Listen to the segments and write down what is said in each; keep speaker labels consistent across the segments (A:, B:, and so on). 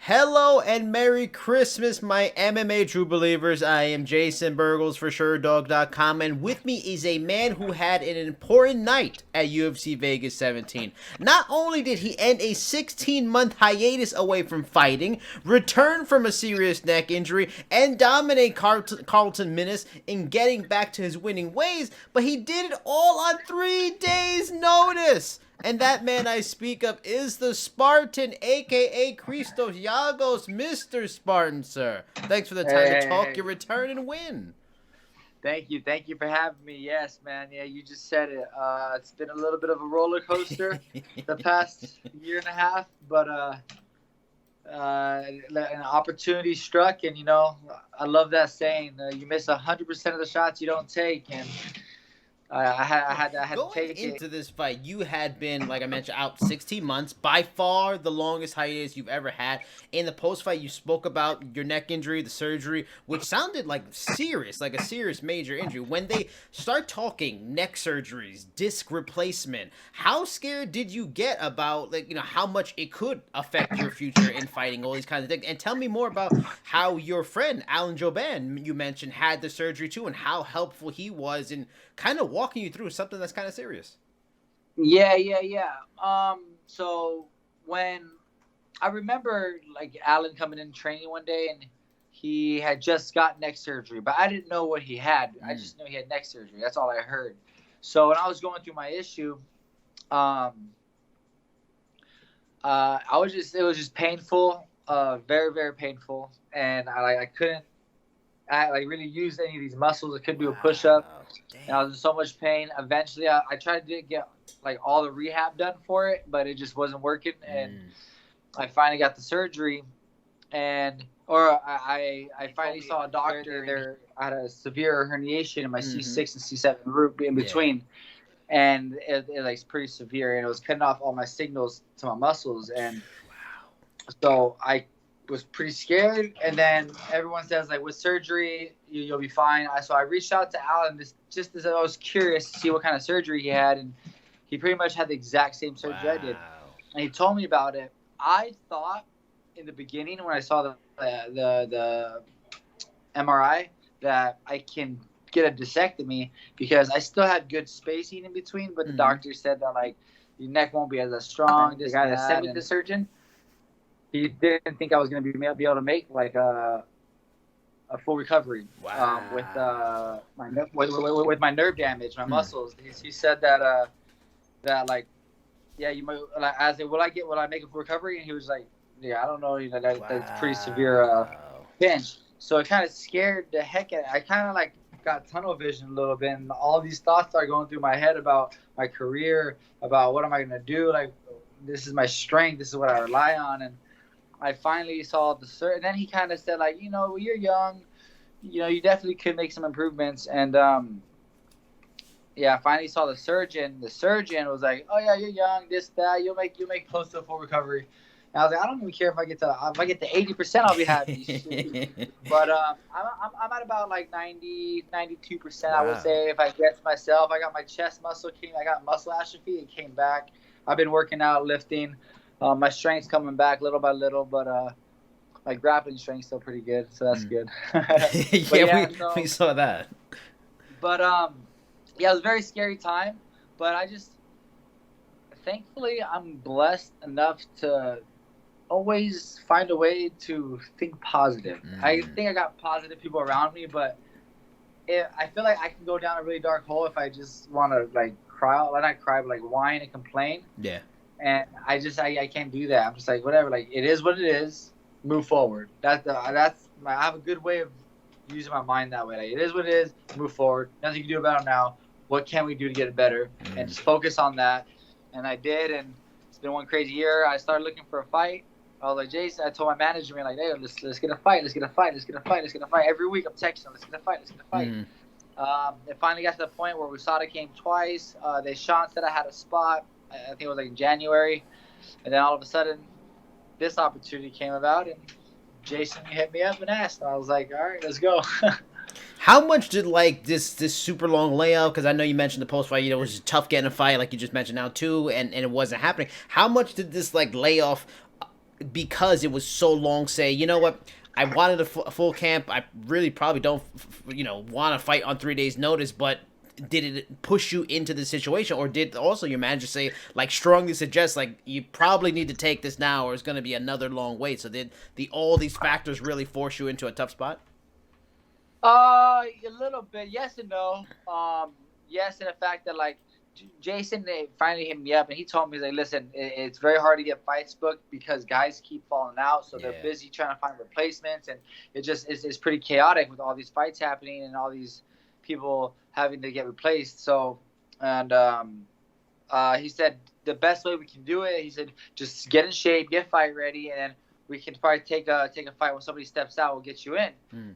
A: Hello and Merry Christmas, my MMA true believers. I am Jason Burgos for Sherdog.com, and with me is a man who had an important night at UFC Vegas 17. Not only did he end a 16-month hiatus away from fighting, return from a serious neck injury, and dominate Carlton Minus in getting back to his winning ways, but he did it all on 3 days' notice. And that man I speak of is the Spartan, a.k.a. Christos Giagos, Mr. Spartan, sir. Thanks for the time to talk your return and win.
B: Thank you for having me. Yes, man. Yeah, you just said it. It's been a little bit of a roller coaster the past year and a half, but an opportunity struck, and I love that saying. You miss 100% of the shots you don't take, and I had to take it.
A: Going into this fight, you had been, like I mentioned, out 16 months, by far the longest hiatus you've ever had. In the post-fight, you spoke about your neck injury, the surgery, which sounded like serious, like a serious major injury. When they start talking neck surgeries, disc replacement, how scared did you get about, how much it could affect your future in fighting, all these kinds of things? And tell me more about how your friend, Alan Joban, you mentioned, had the surgery too, and how helpful he was in kind of walking you through something that's kind of serious.
B: Yeah. So when I remember Alan coming in training one day, and he had just got neck surgery, but I didn't know what he had. I just knew he had neck surgery. That's all I heard. So when I was going through my issue, it was just painful, very, very painful. And I couldn't really use any of these muscles. I couldn't do a push-up. And I was in so much pain. Eventually, I tried to get all the rehab done for it, but it just wasn't working. And I finally got the surgery, I finally saw a doctor. There, I had a severe herniation in my C6 and C7 root in between, and it's pretty severe. And it was cutting off all my signals to my muscles, and so I was pretty scared. And then everyone says with surgery you'll be fine. So I reached out to Alan just as I was curious to see what kind of surgery he had, and he pretty much had the exact same surgery I did. And he told me about it. I thought in the beginning when I saw the MRI that I can get a discectomy because I still had good spacing in between, but the doctor said that your neck won't be as strong. The guy that sent me the surgeon, he didn't think I was going to be able to make a full recovery with my nerve damage, my muscles. He said that you might. I said, will I make a full recovery? And he was like, yeah, I don't know. That's pretty severe pinch. So it kind of scared the heck out of me. I kind of got tunnel vision a little bit, and all these thoughts are going through my head about my career, about what am I going to do. This is my strength. This is what I rely on. And I finally saw the surgeon. And then he kind of said, you're young. You definitely could make some improvements. And, I finally saw the surgeon. The surgeon was like, oh, yeah, you're young, this, that. You'll make close to a full recovery. And I was like, I don't even care if I get to 80%, I'll be happy. But I'm at about 90, 92%, I would say. If I get to myself, I got my chest muscle I got muscle atrophy. It came back. I've been working out, lifting. My strength's coming back little by little, but my grappling strength's still pretty good, so that's good.
A: We saw that.
B: But it was a very scary time. But thankfully, I'm blessed enough to always find a way to think positive. I think I got positive people around me, but I feel like I can go down a really dark hole if I just want to cry, not cry, but whine and complain.
A: Yeah.
B: And I can't do that. I'm just whatever. It is what it is. Move forward. I have a good way of using my mind that way. It is what it is. Move forward. Nothing you can do about it now. What can we do to get it better? And just focus on that. And I did. And it's been one crazy year. I started looking for a fight. I was like, Jason. I told my manager, hey, let's get a fight. Let's get a fight. Let's get a fight. Let's get a fight. Every week I'm texting him. Let's get a fight. Let's get a fight. It finally got to the point where USADA came twice. Sean said I had a spot. I think it was in January, and then all of a sudden, this opportunity came about, and Jason hit me up and asked. I was like, all right, let's go.
A: How much did this super long layoff? Because I know you mentioned the post fight. It was tough getting a fight, like you just mentioned now too, and it wasn't happening. How much did this layoff because it was so long, say, you know what, I wanted a full camp. I really probably don't, want to fight on 3 days' notice, but did it push you into the situation, or did also your manager say, like, strongly suggest, like, you probably need to take this now, or it's going to be another long wait? So did all these factors really force you into a tough spot?
B: A little bit, yes and no. Yes, in the fact that, like, Jason finally hit me up and he told me, he's like, listen, it's very hard to get fights booked because guys keep falling out, so they're busy trying to find replacements, and it just is pretty chaotic with all these fights happening and all these people having to get replaced. So, and he said the best way we can do it, he said, just get in shape, get fight ready, and then we can probably take a fight when somebody steps out. We'll get you in.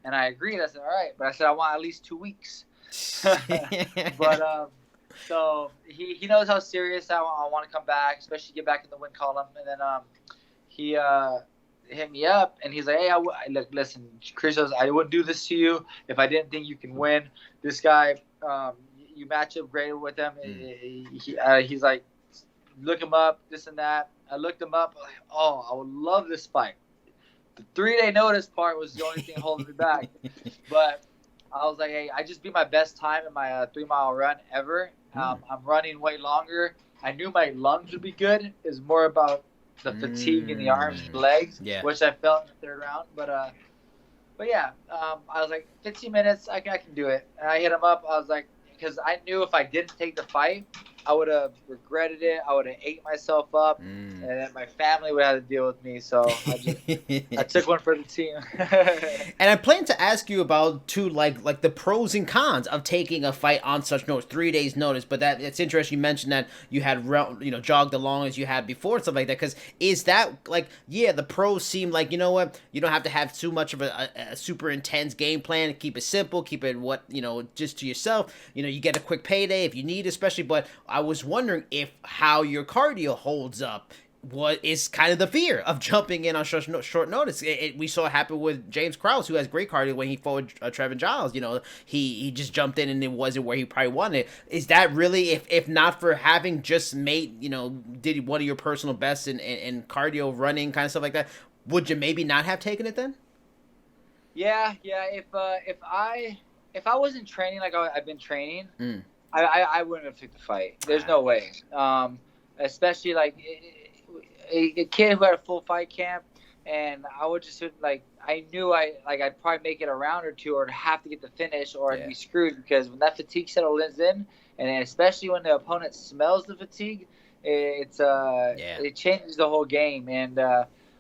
B: And I agreed. I said, all right, but I said I want at least 2 weeks. But so he knows how serious I want to come back, especially get back in the win column. And then he hit me up and he's like, hey, look, listen, Christos, I wouldn't do this to you if I didn't think you can win. This guy, you match up great with him. He's like, look him up, this and that. I looked him up. Like, oh, I would love this fight. The 3-day notice part was the only thing holding me back. But I was like, hey, I just beat my best time in my 3-mile run ever. I'm running way longer. I knew my lungs would be good. It's more about the fatigue in the arms and legs, which I felt in the third round. But yeah, I was like, 15 minutes, I can do it. And I hit him up. I was like, because I knew if I didn't take the fight, I would have regretted it. I would have ate myself up, and then my family would have to deal with me. So I took one for the team.
A: And I plan to ask you about too, like the pros and cons of taking a fight on such notice, 3 days notice. But it's interesting you mentioned that you had jogged along as you had before and stuff like that. Because is that like, the pros seem like, you know what, you don't have to have too much of a super intense game plan. Keep it simple. Keep it just to yourself. You get a quick payday if you need, especially. But I was wondering if how your cardio holds up. What is kind of the fear of jumping in on short notice? We saw it happen with James Krause, who has great cardio when he fought Trevin Giles. He just jumped in and it wasn't where he probably wanted. Is that really, if not for having just made, did one of your personal bests in cardio, running, kind of stuff like that, would you maybe not have taken it then?
B: Yeah. If I wasn't training like I've been training, I wouldn't have took the fight. There's no way. Especially like a kid who had a full fight camp, and I would just I knew I'd probably make it a round or two, or have to get the finish, or I'd be screwed, because when that fatigue settles in, and especially when the opponent smells the fatigue, it changes the whole game. And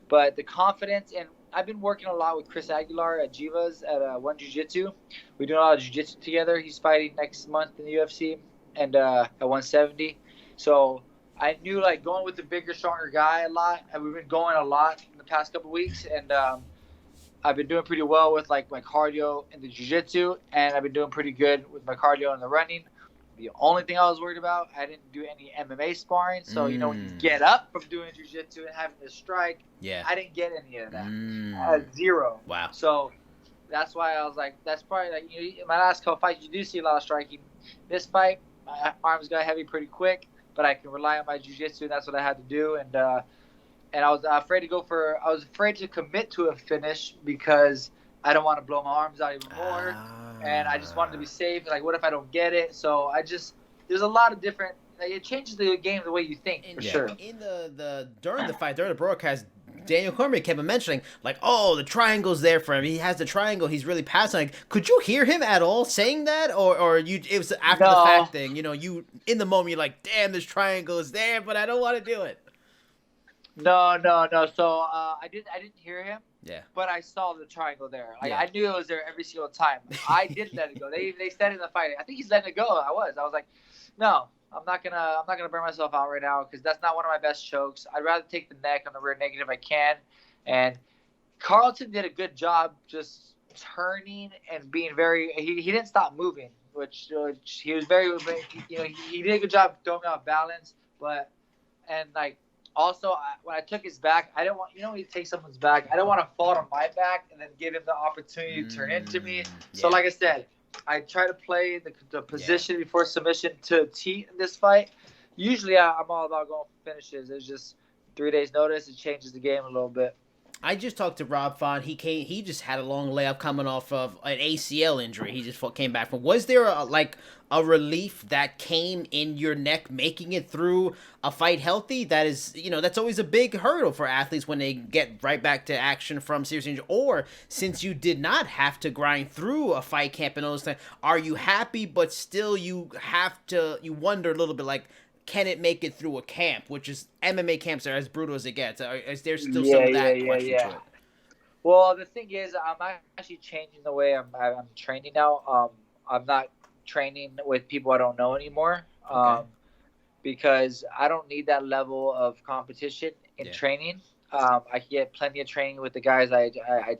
B: but the confidence, and I've been working a lot with Chris Aguilar at Jivas at One Jiu-Jitsu. We do a lot of jiu-jitsu together. He's fighting next month in the UFC and at 170. So I knew going with the bigger, stronger guy a lot. And we've been going a lot in the past couple of weeks. And I've been doing pretty well with my cardio in the jiu-jitsu. And I've been doing pretty good with my cardio in the running. The only thing I was worried about, I didn't do any MMA sparring. So, when you get up from doing jiu-jitsu and having to strike, I didn't get any of that. I had zero.
A: Wow.
B: So that's why I was like, that's probably in my last couple fights, you do see a lot of striking. This fight, my arms got heavy pretty quick, but I can rely on my jiu-jitsu, and that's what I had to do. And I was afraid to commit to a finish because I don't want to blow my arms out even more. And I just wanted to be safe. What if I don't get it? So there's a lot of different, it changes the game the way you think, for sure.
A: In during the fight, during the broadcast, Daniel Cormier kept mentioning, the triangle's there for him. He has the triangle. He's really passing. Could you hear him at all saying that? Or it was after the fact thing, you, in the moment, you're like, damn, this triangle is there, but I don't want to do it.
B: No. So I didn't hear him.
A: Yeah.
B: But I saw the triangle there. I knew it was there every single time. I did let it go. They said in the fight, I think he's letting it go. I was like, no, I'm not gonna burn myself out right now, because that's not one of my best chokes. I'd rather take the neck on the rear naked if I can. And Carlton did a good job just turning and being very. He didn't stop moving, which he was very. He did a good job throwing out balance, Also, when I took his back, I don't want, when you take someone's back, I don't want to fall on my back and then give him the opportunity to turn into me. So, like I said, I try to play the position before submission to a T in this fight. Usually, I'm all about going for finishes. It's just 3 days notice, it changes the game a little bit.
A: I just talked to Rob Font. He just had a long layoff coming off of an ACL injury. He just came back from. Was there a relief that came in your neck making it through a fight healthy? That is, that's always a big hurdle for athletes when they get right back to action from serious injury. Or since you did not have to grind through a fight camp and all this time, are you happy? But still, you wonder a little bit like, can it make it through a camp? Which is MMA camps are as brutal as it gets. Is there still some of that question to it?
B: Well, the thing is, I'm actually changing the way I'm training now. I'm not training with people I don't know anymore, because I don't need that level of competition in training. I get plenty of training with the guys I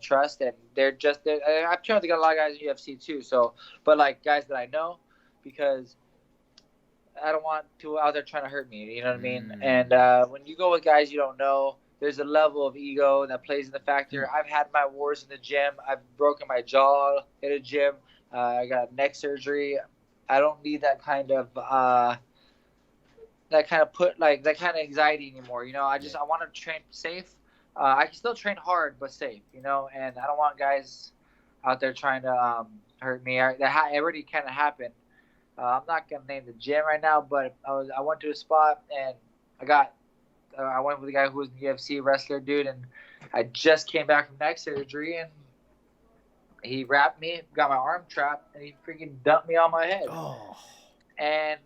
B: trust, and I'm trying to get a lot of guys in UFC too. So, but like guys that I know, because I don't want people out there trying to hurt me. You know what I mean? And when you go with guys you don't know, there's a level of ego that plays in the factor. I've had my wars in the gym. I've broken my jaw in a gym. I got neck surgery. I don't need that kind of anxiety anymore. I want to train safe. I can still train hard, but safe. And I don't want guys out there trying to hurt me. That already kind of happened. I'm not gonna name the gym right now, but I went to a spot and I went with a guy who was a UFC wrestler, dude, and I just came back from neck surgery, and he wrapped me, got my arm trapped, and he freaking dumped me on my head.
A: Oh.
B: And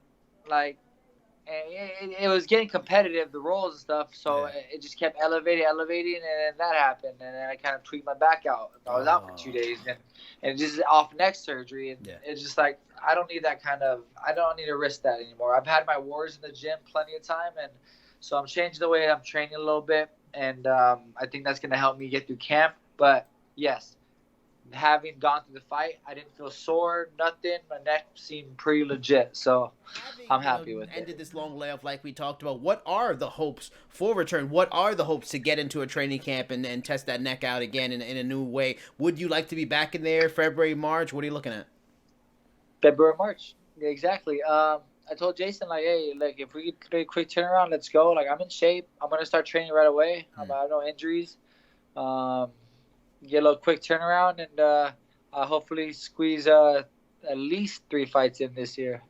B: it was getting competitive, the rolls and stuff, so it just kept elevating, and then that happened, and then I kind of tweaked my back out. I was out for 2 days, and just off neck surgery, and it's just like, I don't need to risk that anymore. I've had my wars in the gym plenty of time, and so I'm changing the way I'm training a little bit, and I think that's going to help me get through camp. But yes, having gone through the fight, I didn't feel sore, nothing. My neck seemed pretty legit, so I'm happy with it.
A: Ended this long layoff like we talked about. What are the hopes for return? What are the hopes to get into a training camp and test that neck out again in a new way? Would you like to be back in there February, March? What are you looking at?
B: February, March. Yeah, exactly. I told Jason, hey, if we could do a quick turnaround, let's go. I'm in shape. I'm going to start training right away. I have no injuries. Get a little quick turnaround and hopefully squeeze at least 3 fights in this year.